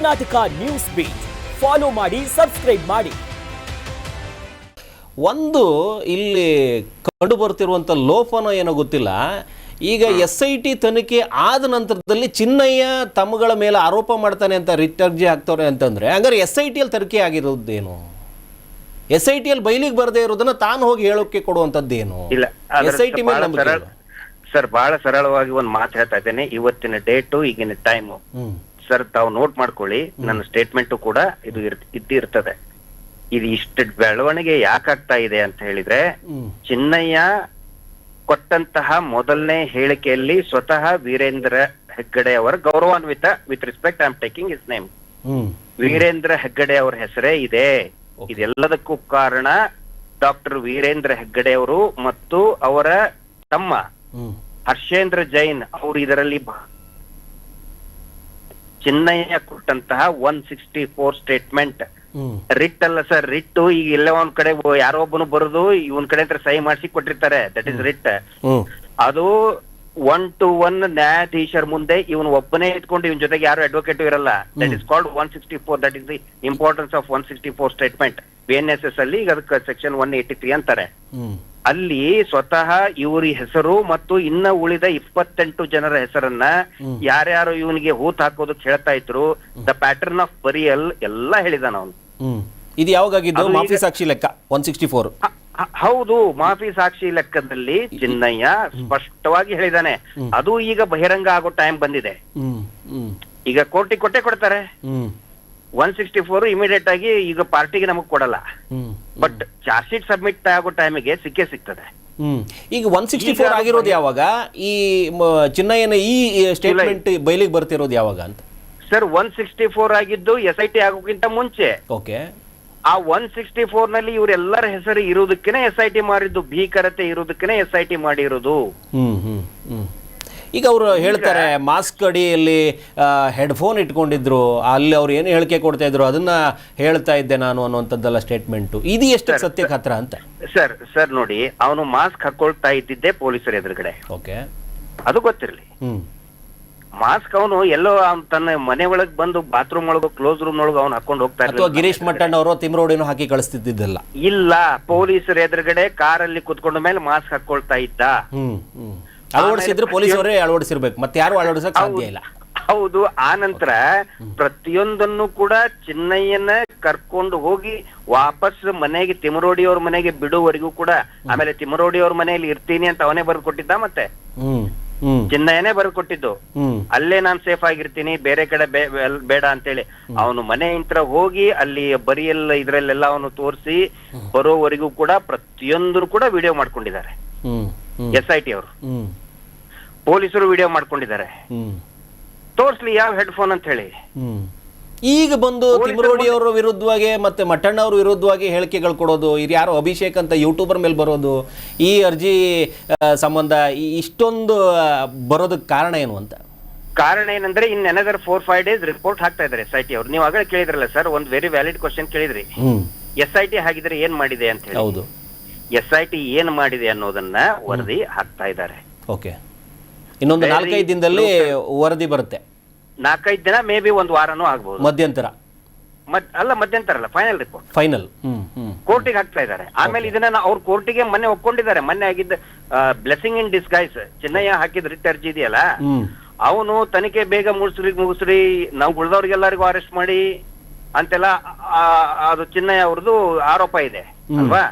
Karnataka news beat follow ಮಾಡಿ, subscribe ಮಾಡಿ. ಒಂದು ಇಲ್ಲಿ ಕಂಡು ಬರ್ತಿರುವಂಥ ಲೋಪನೋ ಏನೋ ಗೊತ್ತಿಲ್ಲ. ಈಗ SIT ತನಿಖೆ ಆದ ನಂತರದಲ್ಲಿ ಚಿನ್ನಯ್ಯ ತಮ್ಮಗಳ ಮೇಲೆ ಆರೋಪ ಮಾಡ್ತಾನೆ ಅಂತ ರಿಟ್ ಅರ್ಜಿ ಹಾಕ್ತವ್ರೆ ಅಂತಂದ್ರೆ, ಹಂಗಾರೆ SITಯಲ್ಲಿ ತನಿಖೆ ಆಗಿರೋದೇನು? SITಯಲ್ಲಿ ಬಯಲಿಗೆ ಬರದೇ ಇರೋದನ್ನ ತಾನು ಹೋಗಿ ಹೇಳೋಕೆ ಕೊಡುವಂಥದ್ದೇನು? SIT ಮೇಲೆ ನಂಬಿಕೆ ಇಲ್ಲ ಸರ್. ಬಹಳ ಸರಳವಾಗಿ ಒಂದು ಮಾತು ಹೇಳ್ತಾ ಇದ್ದೇನೆ. ಇವತ್ತಿನ ಡೇಟು, ಈಗಿನ ಟೈಮು ಸರ್, ತಾವು ನೋಟ್ ಮಾಡ್ಕೊಳ್ಳಿ. ನನ್ನ ಸ್ಟೇಟ್ಮೆಂಟ್ ಕೂಡ ಇದು ಇದ್ದಿರ್ತದೆ. ಇದು ಇಷ್ಟು ಬೆಳವಣಿಗೆ ಯಾಕಾಗ್ತಾ ಇದೆ ಅಂತ ಹೇಳಿದ್ರೆ, ಚಿನ್ನಯ್ಯ ಕೊಟ್ಟಂತಹ ಮೊದಲನೇ ಹೇಳಿಕೆಯಲ್ಲಿ ಸ್ವತಃ ವೀರೇಂದ್ರ ಹೆಗ್ಗಡೆ ಅವರ ಗೌರವಾನ್ವಿತ, with respect I am taking his name, Veerendra Heggade ಅವರ ಹೆಸರೇ ಇದೆ. ಇದೆಲ್ಲದಕ್ಕೂ ಕಾರಣ ಡಾಕ್ಟರ್ ವೀರೇಂದ್ರ ಹೆಗ್ಗಡೆ ಅವರು ಮತ್ತು ಅವರ ತಮ್ಮ ಹರ್ಷೇಂದ್ರ ಜೈನ್ ಅವರು ಇದರಲ್ಲಿ ಚಿನ್ನಯ್ಯ ಕೊಟ್ಟಂತಹ 164 ಸ್ಟೇಟ್ಮೆಂಟ್. ರಿಟ್ ಅಲ್ಲ ಸರ್, ರಿಟ್ಟು ಈಗ ಎಲ್ಲ ಒಂದ್ ಕಡೆ ಯಾರೋ ಒಬ್ಬನು ಬರುದು ಇವನ್ ಕಡೆ ಹತ್ರ ಸಹಿ ಮಾಡಿಸಿ ಕೊಟ್ಟಿರ್ತಾರೆ, ದಟ್ ಇಸ್ ರಿಟ್. ಅದು 1 to 1 ನ್ಯಾಯಾಧೀಶರ ಮುಂದೆ ಇವನು ಒಬ್ಬನೇ ಇಟ್ಕೊಂಡು ಇವನ್ ಜೊತೆಗೆ ಯಾರು ಅಡ್ವೊಕೇಟ್ ಇರಲ್ಲ. That is called 164. That is the importance of 164 statement. BNSS ಅಲ್ಲಿ ಈಗ ಅದಕ್ಕೆ ಸೆಕ್ಷನ್ 183 ಅಂತಾರೆ. ಅಲ್ಲಿ ಸ್ವತಃ ಇವ್ರ ಹೆಸರು ಮತ್ತು ಇನ್ನ ಉಳಿದ 28 ಜನರ ಹೆಸರನ್ನ ಯಾರ್ಯಾರು ಇವನಿಗೆ ಹೂತ್ ಹಾಕೋದಕ್ಕೆ ಹೇಳ್ತಾ ಇದ್ರು, ದ ಪ್ಯಾಟರ್ನ್ ಆಫ್ ಬರಿಯಲ್ ಎಲ್ಲ ಹೇಳಿದಾನ ಅವನು. ಇದು ಯಾವಾಗಾಗಿದ್ದು? ಮಾಫಿ ಸಾಕ್ಷಿ ಲೆಕ್ಕ 164. ಹೌದು, ಮಾಫಿ ಸಾಕ್ಷಿ ಲೆಕ್ಕದಲ್ಲಿ ಚಿನ್ನಯ್ಯ ಸ್ಪಷ್ಟವಾಗಿ ಹೇಳಿದಾನೆ. ಅದು ಈಗ ಬಹಿರಂಗ ಆಗೋ ಟೈಮ್ ಬಂದಿದೆ. ಈಗ ಕೋರ್ಟಿಗೆ ಕೊಟ್ಟೆ ಕೊಡ್ತಾರೆ. 164 ಇಮಿಡಿಯೇಟ್ ಆಗಿ ಈಗ ಪಾರ್ಟಿಗೆ ನಮಗ್ ಕೊಡಲ್ಲ, ಬಟ್ ಚಾರ್ಜ್ ಶೀಟ್ ಸಬ್ಮಿಟ್ ಆಗೋ ಟೈಮಿಗೆ ಸಿಗ್ತದೆ. ಈಗ 164 ಆಗಿರೋದು ಯಾವಾಗ? ಈ ಚಿನ್ನಯ್ಯನ ಈ ಸ್ಟೇಟ್ಮೆಂಟ್ ಬಯಲಿಗೆ ಬರ್ತಿರೋದು ಯಾವಾಗ ಅಂತ ಸರ್? 164 ಆಗಿದ್ದು SIT ಆಗೋಕ್ಕಿಂತ ಮುಂಚೆ. ಓಕೆ. ಆ 164 ನಲ್ಲಿ ಇವರೆಲ್ಲರ ಹೆಸರು ಇರುವುದಕ್ಕೇನೆ SIT ಮಾಡಿದ್ದು, ಭೀಕರತೆ ಇರುವುದಕ್ಕೇನೆ SIT ಮಾಡಿರೋದು. ಈಗ ಅವರು ಹೇಳ್ತಾರೆ ಮಾಸ್ಕ್ ಅಡಿಯಲ್ಲಿ ಹೆಡ್ಫೋನ್ ಇಟ್ಕೊಂಡಿದ್ರು, ಅಲ್ಲಿ ಅವ್ರು ಏನು ಹೇಳಿಕೆ ಕೊಡ್ತಾ ಇದ್ರು ಅದನ್ನ ಹೇಳ್ತಾ ಇದ್ದೆ ನಾನು ಅನ್ನುವಂಥದ್ದೆಲ್ಲ ಸ್ಟೇಟ್ಮೆಂಟು. ಇದು ಎಷ್ಟು ಸತ್ಯಕ್ಕೆ ಹತ್ರ ಅಂತ? ಸರ್ ನೋಡಿ, ಅವನು ಮಾಸ್ಕ್ ಹಾಕೊಳ್ತಾ ಇದ್ದಿದ್ದೆ ಪೊಲೀಸರ ಎದುರುಗಡೆ. ಓಕೆ, ಅದು ಗೊತ್ತಿರಲಿ. ಮಾಸ್ಕ್ ಅವನು ಎಲ್ಲೋ ತನ್ನ ಮನೆ ಒಳಗ್ ಬಂದು ಬಾತ್ರೂಮ್ ಒಳಗ ಕ್ಲೋಸ್ ರೂಮ್ ಒಳಗ ಅವ್ನು ಹಾಕೊಂಡು ಹೋಗ್ತಾ ಇರ್ಲಿಲ್ಲ. ಗಿರೀಶ್ ಮಟ್ಟಣ್ಣ ಅವರು ತಿಮ್ರೋಡಿನೂ ಹಾಕಿ ಕಳಿಸ್ತಿದ್ದಿದ್ದಲ್ಲ. ಇಲ್ಲ, ಪೊಲೀಸರ ಎದುರುಗಡೆ ಕಾರಲ್ಲಿ ಕುತ್ಕೊಂಡ ಮೇಲೆ ಮಾಸ್ಕ್ ಹಾಕೊಳ್ತಾ ಇದ್ದ. ಅಳವಡಿಸಿದ್ರೆ ಪೊಲೀಸರೇ ಅಳವಡಿಸಿರ್ಬೇಕು, ಮತ್ತೆ ಯಾರು ಅಳವಡಿಸಕ್ ಸಾಧ್ಯ ಇಲ್ಲ. ಹೌದು. ಆ ನಂತರ ಪ್ರತಿಯೊಂದನ್ನು ಕೂಡ ಚಿನ್ನಯ್ಯನ ಕರ್ಕೊಂಡು ಹೋಗಿ ವಾಪಸ್ ಮನೆಗೆ, ತಿಮರೋಡಿ ಅವ್ರ ಮನೆಗೆ ಬಿಡುವವರೆಗೂ ಕೂಡ, ಆಮೇಲೆ ತಿಮರೋಡಿ ಅವ್ರ ಮನೆಯಲ್ಲಿ ಇರ್ತೀನಿ ಅಂತ ಅವನೇ ಬರೆದು ಕೊಟ್ಟಿದ್ದ. ಮತ್ತೆ ಚಿನ್ನಯ್ಯನೇ ಬರೆದು ಕೊಟ್ಟಿದ್ದು, ಅಲ್ಲೇ ನಾನ್ ಸೇಫ್ ಆಗಿರ್ತೀನಿ, ಬೇರೆ ಕಡೆ ಬೇಡ ಅಂತೇಳಿ. ಅವನು ಮನೆ ಇಂತ್ರ ಹೋಗಿ ಅಲ್ಲಿ ಬರಿಯಲ್ಲ ಇದ್ರಲ್ಲೆಲ್ಲ ಅವನು ತೋರಿಸಿ ಬರೋವರೆಗೂ ಕೂಡ ಪ್ರತಿಯೊಂದು ಕೂಡ ವಿಡಿಯೋ ಮಾಡ್ಕೊಂಡಿದ್ದಾರೆ. SIT ಅವರು, ಪೊಲೀಸರು ವಿಡಿಯೋ ಮಾಡ್ಕೊಂಡಿದ್ದಾರೆ. ತೋರ್ಸ್ಲಿ ಯಾವ ಹೆಡ್ಫೋನ್ ಅಂತ ಹೇಳಿ. ಈಗ ಬಂದು ತಿಮ್ರೋಡಿ ಅವರ ವಿರುದ್ಧವಾಗಿ ಮತ್ತೆ ಮಟ್ಟಣ್ಣ ಅವ್ರ ವಿರುದ್ಧವಾಗಿ ಹೇಳಿಕೆಗಳು ಕೊಡೋದು, ಇದು ಯಾರೋ ಅಭಿಷೇಕ್ ಅಂತ ಯೂಟ್ಯೂಬರ್ ಮೇಲೆ ಬರೋದು, ಈ ಅರ್ಜಿ ಸಂಬಂಧ ಇಷ್ಟೊಂದು ಬರೋದಕ್ಕೆ ಕಾರಣ ಏನು ಅಂತ? ಕಾರಣ ಏನಂದ್ರೆ, ಇನ್ ಅನದರ್ 4-5 days ರಿಪೋರ್ಟ್ ಹಾಕ್ತಾ ಇದ್ದಾರೆ SIT ಅವರು. ನೀವು ಆಗಲೇ ಕೇಳಿದ್ರಲ್ಲ ಸರ್, ಒಂದು ವೆರಿ ವ್ಯಾಲಿಡ್ ಕ್ವಶನ್ ಕೇಳಿದ್ರಿ. SIT ಹಾಗಿದ್ರೆ ಏನ್ ಮಾಡಿದೆ ಅಂತ ಹೇಳಿ. ಹೌದು, SIT ಏನ್ ಮಾಡಿದೆ ಅನ್ನೋದನ್ನ ವರದಿ ಹಾಕ್ತಾ ಇದ್ದಾರೆ. ಓಕೆ, ಇನ್ನೊಂದು 4-5 ದಿನದಲ್ಲಿ ವರದಿ ಬರುತ್ತೆ. 4-5 ದಿನ, ಮೇ ಬಿ ಒಂದು ವಾರನೂ ಆಗ್ಬಹುದು. ಮಧ್ಯಂತರ ಅಲ್ಲ, ಮಧ್ಯಂತರ ಅಲ್ಲ, ಫೈನಲ್ ರಿಪೋರ್ಟ್. ಫೈನಲ್ ಕೋರ್ಟಿಗೆ ಹಾಕ್ತಾ ಇದ್ದಾರೆ. ಆಮೇಲೆ ಇದನ್ನ ಅವ್ರ ಕೋರ್ಟಿಗೆ ಮೊನ್ನೆ ಒಪ್ಕೊಂಡಿದ್ದಾರೆ. ಮೊನ್ನೆ ಆಗಿದ್ದ ಬ್ಲೆಸಿಂಗ್ ಇನ್ ಡಿಸ್ಗೈಸ್, ಚಿನ್ನಯ್ಯ ಹಾಕಿದ ರಿಟ್ ಅರ್ಜಿ ಇದೆಯಲ್ಲ, ಅವನು ತನಿಖೆ ಬೇಗ ಮುಗಿಸ್ರಿ, ನಾವು ಉಳಿದವ್ರಿಗೆಲ್ಲರಿಗೂ ಅರೆಸ್ಟ್ ಮಾಡಿ ಅಂತೆಲ್ಲ ಅದು ಚಿನ್ನಯ್ಯ ಅವ್ರದ್ದು ಆರೋಪ ಇದೆ ಅಲ್ವಾ.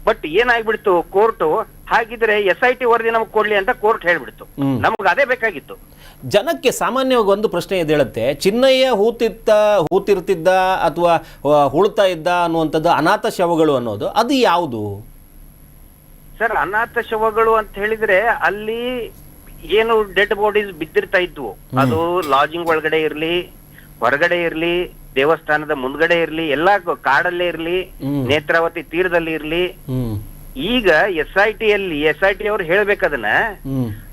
ಬಟ್ ಏನಾಗ್ಬಿಡ್ತು, ಕೋರ್ಟ್ ಹಾಗಿದ್ರೆ SIT ವರದಿ ನಮಗ್ ಕೊಡ್ಲಿ ಅಂತ ಕೋರ್ಟ್ ಹೇಳ್ಬಿಡ್ತು. ನಮಗ್ ಅದೇ ಬೇಕಾಗಿತ್ತು. ಜನಕ್ಕೆ ಸಾಮಾನ್ಯವಾಗಿ ಒಂದು ಪ್ರಶ್ನೆ ಎದ್ದೇಳುತ್ತೆ, ಚಿನ್ನಯ್ಯ ಹೂತಿರ್ತಿದ್ದ ಅಥವಾ ಹುಳ್ತಾ ಇದ್ದ ಅನ್ನುವಂಥದ್ದು ಅನಾಥ ಶವಗಳು ಅನ್ನೋದು, ಅದು ಯಾವುದು ಸರ್? ಅನಾಥ ಶವಗಳು ಅಂತ ಹೇಳಿದ್ರೆ ಅಲ್ಲಿ ಏನು ಡೆಡ್ ಬಾಡೀಸ್ ಬಿದ್ದಿರ್ತಾ ಇದ್ವು, ಅದು ಲಾಜಿಂಗ್ ಒಳಗಡೆ ಇರ್ಲಿ, ಹೊರಗಡೆ ಇರ್ಲಿ, ದೇವಸ್ಥಾನದ ಮುಂದ್ಗಡೆ ಇರ್ಲಿ, ಎಲ್ಲಾ ಕಾಡಲ್ಲೇ ಇರ್ಲಿ, ನೇತ್ರಾವತಿ ತೀರದಲ್ಲಿ ಇರ್ಲಿ. ಈಗ SIT ಅವರು ಹೇಳ್ಬೇಕದನ್ನ,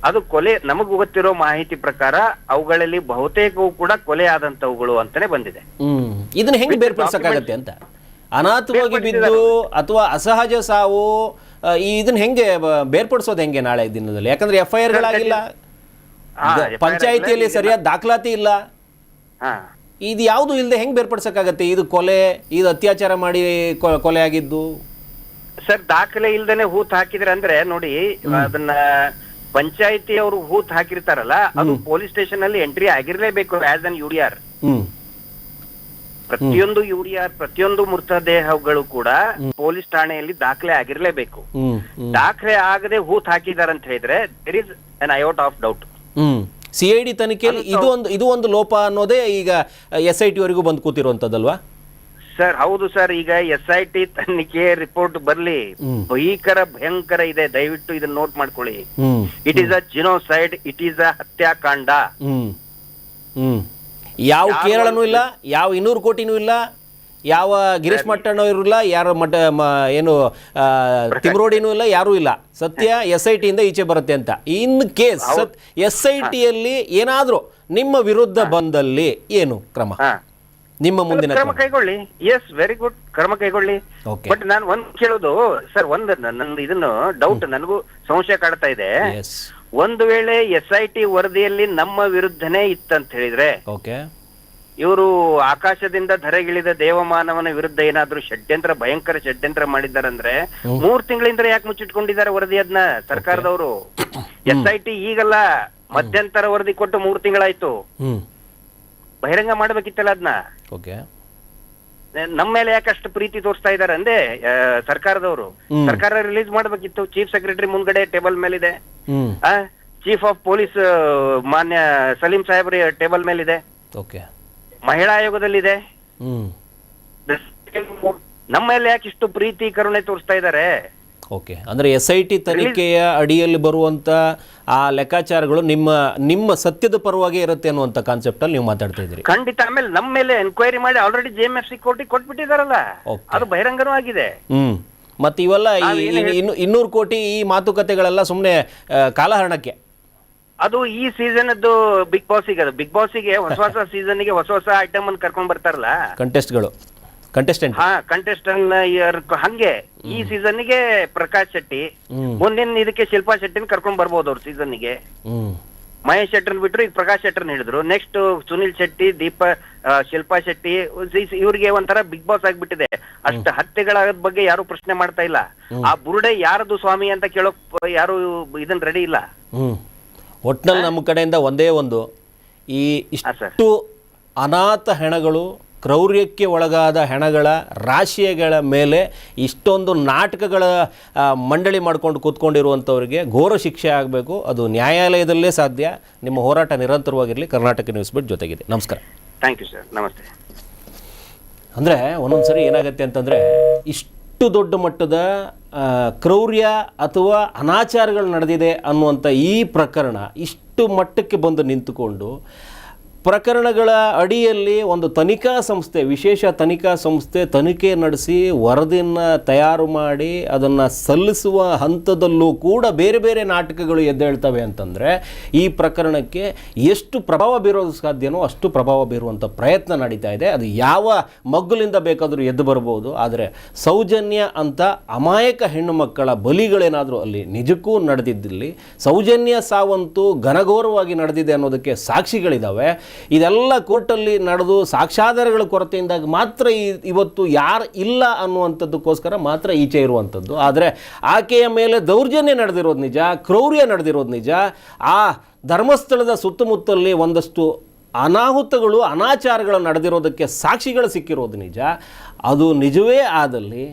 ಅದು ಕೊಲೆ, ನಮಗ್ ಗೊತ್ತಿರೋ ಮಾಹಿತಿ ಪ್ರಕಾರ ಅವುಗಳಲ್ಲಿ ಬಹುತೇಕವು ಕೂಡ ಕೊಲೆ ಆದಂತವುಗಳು ಅಂತಾನೆ ಬಂದಿದೆ. ಇದನ್ನ ಹೆಂಗ್ ಬೇರ್ಪಡಿಸಕ್ಕಾಗತ್ತೆ ಅಂತ? ಅನಾಥವಾಗಿ ಬಿದ್ದು ಅಥವಾ ಅಸಹಜ ಸಾವು, ಇದನ್ನ ಹೆಂಗೆ ಬೇರ್ಪಡಿಸೋದು ಹೆಂಗೆ ನಾಳೆ ದಿನದಲ್ಲಿ? ಯಾಕಂದ್ರೆ FIR ಗಳಾಗಿಲ್ಲ, ಪಂಚಾಯಿತಿಯಲ್ಲಿ ಸರಿಯಾದ ದಾಖಲಾತಿ ಇಲ್ಲ. ಇದು ಯಾವುದು ಇಲ್ಲದೆ ಹೆಂಗೆ ಬೇರ್ಪಡಿಸೋಕ್ಕಾಗತ್ತೆ? ಇದು ಕೊಲೆ, ಇದು ಅತ್ಯಾಚಾರ ಮಾಡಿ ಕೊಲೆ ಆಗಿದ್ದು. ಸರ್ ದಾಖಲೆ ಇಲ್ದೇನೆ ಹೂತ್ ಹಾಕಿದ್ರೆ ಅಂದ್ರೆ ನೋಡಿ, ಅದನ್ನ ಪಂಚಾಯತಿ ಅವರು ಹೂತ್ ಹಾಕಿರ್ತಾರಲ್ಲ, ಅದು ಪೊಲೀಸ್ ಸ್ಟೇಷನ್ ಅಲ್ಲಿ ಎಂಟ್ರಿ ಆಗಿರ್ಲೇಬೇಕು ಆಸ್ ಅನ್ UDR. ಪ್ರತಿಯೊಂದು UDR, ಪ್ರತಿಯೊಂದು ಮೃತದೇಹಗಳು ಕೂಡ ಪೊಲೀಸ್ ಠಾಣೆಯಲ್ಲಿ ದಾಖಲೆ ಆಗಿರ್ಲೇಬೇಕು. ದಾಖಲೆ ಆಗದೆ ಹೂತ್ ಹಾಕಿದಾರೆ ಅಂತ ಹೇಳಿದ್ರೆ there is an iota of doubt. CID ತನಿಖೆಯಲ್ಲಿ ಇದು ಒಂದು ಲೋಪ ಅನ್ನೋದೇ ಈಗ SIT ವರೆಗೂ ಬಂದು ಕೂತಿರುವಂತದ್ದಲ್ವಾ ಸರ್? ಹೌದು ಸರ್. ಈಗ SIT ತನಿಖೆ ರಿಪೋರ್ಟ್ ಬರ್ಲಿ, ಭಯಂಕರ ಇದೆ. ದಯವಿಟ್ಟು ಇದನ್ನ ನೋಟ್ ಮಾಡ್ಕೊಳ್ಳಿ. It is a genocide, it is a ಹತ್ಯಾಕಾಂಡ. ಯಾವ ಕೇರಳನೂ ಇಲ್ಲ, ಯಾವ 200 ಕೋಟಿನೂ ಇಲ್ಲ, ಯಾವ ಗಿರೀಶ್ ಮಟ್ಟಣ್ಣೂ ಇರಲಿಲ್ಲ, ಯಾರು ಏನು ತಿಮ್ರೋಡಿನೂ ಇಲ್ಲ, ಯಾರೂ ಇಲ್ಲ. ಸತ್ಯ SIT ಇಂದ ಈಚೆ ಬರುತ್ತೆ ಅಂತ. ಇನ್ ಕೇಸ್ SIT ಯಲ್ಲಿ ಏನಾದ್ರೂ ನಿಮ್ಮ ವಿರುದ್ಧ ಬಂದಲ್ಲಿ ಏನು ಕ್ರಮ, ನಿಮ್ಮ ಮುಂದಿನ ಕ್ರಮ ಕೈಗೊಳ್ಳಿ? ಎಸ್, ವೆರಿ ಗುಡ್, ಕ್ರಮ ಕೈಗೊಳ್ಳಿ. ಬಟ್ ನಾನು ಒಂದ್ ಕೇಳೋದು ಸರ್, ನಂದು ಇದನ್ನು ಡೌಟ್, ನನಗೂ ಸಂಶಯ ಕಾಡ್ತಾ ಇದೆ. ಒಂದು ವೇಳೆ SIT ವರದಿಯಲ್ಲಿ ನಮ್ಮ ವಿರುದ್ಧನೇ ಇತ್ತಂತ ಹೇಳಿದ್ರೆ, ಇವರು ಆಕಾಶದಿಂದ ಧರೆಗಿಳಿದ ದೇವಮಾನವನ ವಿರುದ್ಧ ಏನಾದ್ರೂ ಭಯಂಕರ ಷಡ್ಯಂತ್ರ ಮಾಡಿದ್ದಾರಂದ್ರೆ 3 ತಿಂಗಳಿಂದ ಯಾಕೆ ಮುಚ್ಚಿಟ್ಕೊಂಡಿದ್ದಾರೆ ವರದಿ? ಅದನ್ನ ಸರ್ಕಾರದವರು SIT ಈಗಲ್ಲ, ಮಧ್ಯಂತರ ವರದಿ ಕೊಟ್ಟು 3 ತಿಂಗಳಾಯ್ತು. ಬಹಿರಂಗ ಮಾಡ್ಬೇಕಿತ್ತಲ್ಲ ಅದನ್ನ. ನಮ್ಮ ಮೇಲೆ ಯಾಕಷ್ಟು ಪ್ರೀತಿ ತೋರಿಸ್ತಾ ಇದಾರೆ ಅಂದ್ರೆ ಸರ್ಕಾರದವರು, ಸರ್ಕಾರ ರಿಲೀಸ್ ಮಾಡ್ಬೇಕಿತ್ತು. ಚೀಫ್ ಸೆಕ್ರೆಟರಿ ಮುಂದ್ಗಡೆ ಟೇಬಲ್ ಮೇಲಿದೆ, ಚೀಫ್ ಆಫ್ ಪೊಲೀಸ್ ಮಾನ್ಯ ಸಲೀಂ ಸಾಹೇಬ್ರ ಟೇಬಲ್ ಮೇಲಿದೆ, ಮಹಿಳಾ ಆಯೋಗದಲ್ಲಿದೆ. ನಮ್ಮ ಮೇಲೆ ಯಾಕೆ ಇಷ್ಟು ಪ್ರೀತಿ ಕರುಣೆ ತೋರಿಸ್ತಾ ಇದ್ದಾರೆ? ಅಂದ್ರೆ SIT ತನಿಖೆಯ ಅಡಿಯಲ್ಲಿ ಬರುವಂತ ಆ ಲೆಕ್ಕಾಚಾರಗಳು ನಿಮ್ಮ ಸತ್ಯದ ಪರವಾಗಿ ಇರುತ್ತೆ ಅನ್ನುವಂತ ಕಾನ್ಸೆಪ್ಟ್ ಅಲ್ಲಿ ನೀವು ಮಾತಾಡ್ತಾ ಇದ್ದೀರಿ. ಖಂಡಿತ. ಆಮೇಲೆ ನಮ್ಮ ಮೇಲೆ ಎನ್ಕ್ವೈರಿ ಮಾಡಿ ಆಲ್ರೆಡಿ JMFC ಕೋರ್ಟಿಗೆ ಕೊಟ್ಬಿಟ್ಟಿದಾರಲ್ಲ, ಅದು ಬಹಿರಂಗನೂ ಆಗಿದೆ. ಮತ್ತೆ ಇವೆಲ್ಲ 200 ಕೋಟಿ ಈ ಮಾತುಕತೆಗಳೆಲ್ಲ ಸುಮ್ಮನೆ ಕಾಲಹರಣಕ್ಕೆ. ಅದು ಈ ಸೀಸನ್ ಅದು ಬಿಗ್ ಬಾಸ್ಗೆ, ಅದು ಬಿಗ್ ಬಾಸ್ಗೆ ಹೊಸ ಸೀಸನ್ ಗೆ ಹೊಸ ಐಟಮ್ ಅನ್ನು ಕರ್ಕೊಂಡ್ ಬರ್ತಾರಲ್ಲ ಕಂಟೆಸ್ಟೆಂಟ್ ಹಂಗೆ ಈ ಸೀಸನ್ ಗೆ ಪ್ರಕಾಶ್ ಶೆಟ್ಟಿ, ಮುಂದಿನ ಇದಕ್ಕೆ ಶಿಲ್ಪಾ ಶೆಟ್ಟಿನ ಕರ್ಕೊಂಡ್ ಬರ್ಬೋದು ಅವ್ರ ಸೀಸನ್ ಗೆ. ಮಹೇಶ್ ಶೆಟ್ಟರ್ನ್ ಬಿಟ್ರು ಈಗ ಪ್ರಕಾಶ್ ಶೆಟ್ಟರ್ನ ಹಿಡಿದ್ರು. ನೆಕ್ಸ್ಟ್ ಸುನಿಲ್ ಶೆಟ್ಟಿ, ಶಿಲ್ಪಾ ಶೆಟ್ಟಿ, ಇವ್ರಿಗೆ ಒಂಥರ ಬಿಗ್ ಬಾಸ್ ಆಗ್ಬಿಟ್ಟಿದೆ. ಅಷ್ಟು ಹತ್ಯೆಗಳ ಬಗ್ಗೆ ಯಾರು ಪ್ರಶ್ನೆ ಮಾಡ್ತಾ ಇಲ್ಲ. ಆ ಬುರುಡೆ ಯಾರದು ಸ್ವಾಮಿ ಅಂತ ಕೇಳೋಕ್ ಯಾರು ಇದನ್ ರೆಡಿ ಇಲ್ಲ. ಒಟ್ನಲ್ಲಿ ನಮ್ಮ ಕಡೆಯಿಂದ ಒಂದೇ ಒಂದು, ಈ ಇಷ್ಟು ಅನಾಥ ಹೆಣಗಳು, ಕ್ರೌರ್ಯಕ್ಕೆ ಒಳಗಾದ ಹೆಣಗಳ ರಾಶಿಗಳ ಮೇಲೆ ಇಷ್ಟೊಂದು ನಾಟಕಗಳ ಮಂಡಳಿ ಮಾಡ್ಕೊಂಡು ಕೂತ್ಕೊಂಡಿರುವಂಥವ್ರಿಗೆ ಘೋರ ಶಿಕ್ಷೆ ಆಗಬೇಕು. ಅದು ನ್ಯಾಯಾಲಯದಲ್ಲೇ ಸಾಧ್ಯ. ನಿಮ್ಮ ಹೋರಾಟ ನಿರಂತರವಾಗಿರಲಿ. ಕರ್ನಾಟಕ ನ್ಯೂಸ್ ಬಿಟ್ ಜೊತೆಗಿದೆ. ನಮಸ್ಕಾರ. Thank you sir. ನಮಸ್ತೆ. ಅಂದರೆ ಒಂದೊಂದ್ಸರಿ ಏನಾಗುತ್ತೆ ಅಂತಂದರೆ, ಇಷ್ಟು ದೊಡ್ಡ ಮಟ್ಟದ ಕ್ರೌರ್ಯ ಅಥವಾ ಅನಾಚಾರಗಳು ನಡೆದಿದೆ ಅನ್ನುವಂಥ ಈ ಪ್ರಕರಣ ಇಷ್ಟು ಮಟ್ಟಕ್ಕೆ ಬಂದು ನಿಂತುಕೊಂಡು ಪ್ರಕರಣಗಳ ಅಡಿಯಲ್ಲಿ ಒಂದು ತನಿಖಾ ಸಂಸ್ಥೆ, ವಿಶೇಷ ತನಿಖಾ ಸಂಸ್ಥೆ ತನಿಖೆ ನಡೆಸಿ ವರದಿಯನ್ನು ತಯಾರು ಮಾಡಿ ಅದನ್ನು ಸಲ್ಲಿಸುವ ಹಂತದಲ್ಲೂ ಕೂಡ ಬೇರೆ ಬೇರೆ ನಾಟಕಗಳು ಎದ್ದೇಳ್ತವೆ ಅಂತಂದರೆ ಈ ಪ್ರಕರಣಕ್ಕೆ ಎಷ್ಟು ಪ್ರಭಾವ ಬೀರೋದು ಸಾಧ್ಯನೋ ಅಷ್ಟು ಪ್ರಭಾವ ಬೀರುವಂಥ ಪ್ರಯತ್ನ ನಡೀತಾ ಇದೆ. ಅದು ಯಾವ ಮಗ್ಗುಲಿಂದ ಬೇಕಾದರೂ ಎದ್ದು ಬರ್ಬೋದು. ಆದರೆ ಸೌಜನ್ಯ ಅಂತ ಅಮಾಯಕ ಹೆಣ್ಣು ಮಕ್ಕಳ ಬಲಿಗಳೇನಾದರೂ ಅಲ್ಲಿ ನಿಜಕ್ಕೂ ನಡೆದಿದ್ದಲ್ಲಿ, ಸೌಜನ್ಯ ಸಾವಂತೂ ಘನಘೋರವಾಗಿ ನಡೆದಿದೆ ಅನ್ನೋದಕ್ಕೆ ಸಾಕ್ಷಿಗಳಿದ್ದಾವೆ. ಇದೆಲ್ಲ ಕೋರ್ಟಲ್ಲಿ ನಡೆದು ಸಾಕ್ಷ್ಯಾಧಾರಗಳ ಕೊರತೆಯಿಂದಾಗಿ ಮಾತ್ರ ಇವತ್ತು ಯಾರು ಇಲ್ಲ ಅನ್ನುವಂಥದ್ದಕ್ಕೋಸ್ಕರ ಮಾತ್ರ ಈಚೆ ಇರುವಂಥದ್ದು. ಆದರೆ ಆಕೆಯ ಮೇಲೆ ದೌರ್ಜನ್ಯ ನಡೆದಿರೋದು ನಿಜ, ಕ್ರೌರ್ಯ ನಡೆದಿರೋದು ನಿಜ. ಆ ಧರ್ಮಸ್ಥಳದ ಸುತ್ತಮುತ್ತಲಲ್ಲಿ ಒಂದಷ್ಟು ಅನಾಹುತಗಳು, ಅನಾಚಾರಗಳು ನಡೆದಿರೋದಕ್ಕೆ ಸಾಕ್ಷಿಗಳು ಸಿಕ್ಕಿರೋದು ನಿಜ. ಅದು ನಿಜವೇ ಆದಲ್ಲಿ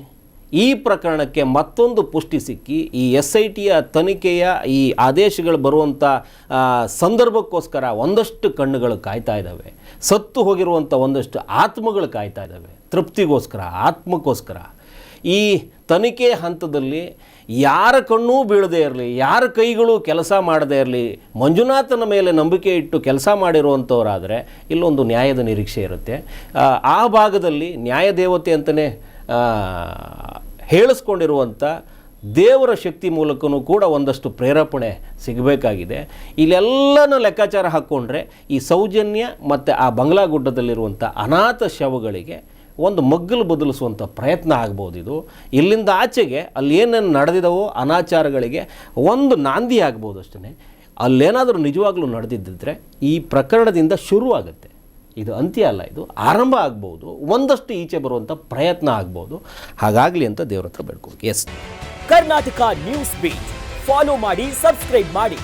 ಈ ಪ್ರಕರಣಕ್ಕೆ ಮತ್ತೊಂದು ಪುಷ್ಟಿ ಸಿಕ್ಕಿ ಈ SITಯ ತನಿಖೆಯ ಈ ಆದೇಶಗಳು ಬರುವಂಥ ಸಂದರ್ಭಕ್ಕೋಸ್ಕರ ಒಂದಷ್ಟು ಕಣ್ಣುಗಳು ಕಾಯ್ತಾ ಇದ್ದಾವೆ. ಸತ್ತು ಹೋಗಿರುವಂಥ ಒಂದಷ್ಟು ಆತ್ಮಗಳು ಕಾಯ್ತಾ ಇದ್ದಾವೆ, ತೃಪ್ತಿಗೋಸ್ಕರ, ಆತ್ಮಕ್ಕೋಸ್ಕರ. ಈ ತನಿಖೆ ಹಂತದಲ್ಲಿ ಯಾರ ಕಣ್ಣೂ ಬೀಳದೇ ಇರಲಿ, ಯಾರ ಕೈಗಳು ಕೆಲಸ ಮಾಡದೇ ಇರಲಿ, ಮಂಜುನಾಥನ ಮೇಲೆ ನಂಬಿಕೆ ಇಟ್ಟು ಕೆಲಸ ಮಾಡಿರುವಂಥವರಾದರೆ ಇಲ್ಲೊಂದು ನ್ಯಾಯದ ನಿರೀಕ್ಷೆ ಇರುತ್ತೆ. ಆ ಭಾಗದಲ್ಲಿ ನ್ಯಾಯದೇವತೆ ಅಂತಲೇ ಹೇಳಿಸ್ಕೊಂಡಿರುವಂಥ ದೇವರ ಶಕ್ತಿ ಮೂಲಕನೂ ಕೂಡ ಒಂದಷ್ಟು ಪ್ರೇರೇಪಣೆ ಸಿಗಬೇಕಾಗಿದೆ. ಇಲ್ಲೆಲ್ಲನೂ ಲೆಕ್ಕಾಚಾರ ಹಾಕ್ಕೊಂಡ್ರೆ ಈ ಸೌಜನ್ಯ ಮತ್ತು ಆ ಬಂಗ್ಲಾಗುಡ್ಡದಲ್ಲಿರುವಂಥ ಅನಾಥ ಶವಗಳಿಗೆ ಒಂದು ಮಗ್ಗಲು ಬದಲಿಸುವಂಥ ಪ್ರಯತ್ನ ಆಗ್ಬೋದು. ಇದು ಇಲ್ಲಿಂದ ಆಚೆಗೆ ಅಲ್ಲಿ ಏನೇನು ನಡೆದಿದವೋ ಅನಾಚಾರಗಳಿಗೆ ಒಂದು ನಾಂದಿ ಆಗ್ಬೋದು ಅಷ್ಟೇ. ಅಲ್ಲೇನಾದರೂ ನಿಜವಾಗ್ಲೂ ನಡೆದಿದ್ದರೆ ಈ ಪ್ರಕರಣದಿಂದ ಶುರುವಾಗುತ್ತೆ. ಇದು ಅಂತ್ಯ ಅಲ್ಲ, ಇದು ಆರಂಭ ಆಗ್ಬೋದು, ಒಂದಷ್ಟು ಈಚೆ ಬರುವಂಥ ಪ್ರಯತ್ನ ಆಗ್ಬೋದು. ಹಾಗಾಗಲಿ ಅಂತ ದೇವ್ರ ಹತ್ರ ಬೇಡ್ಕೋಬೇಕು. Yes, Karnataka news beat follow ಮಾಡಿ, ಸಬ್ಸ್ಕ್ರೈಬ್ ಮಾಡಿ.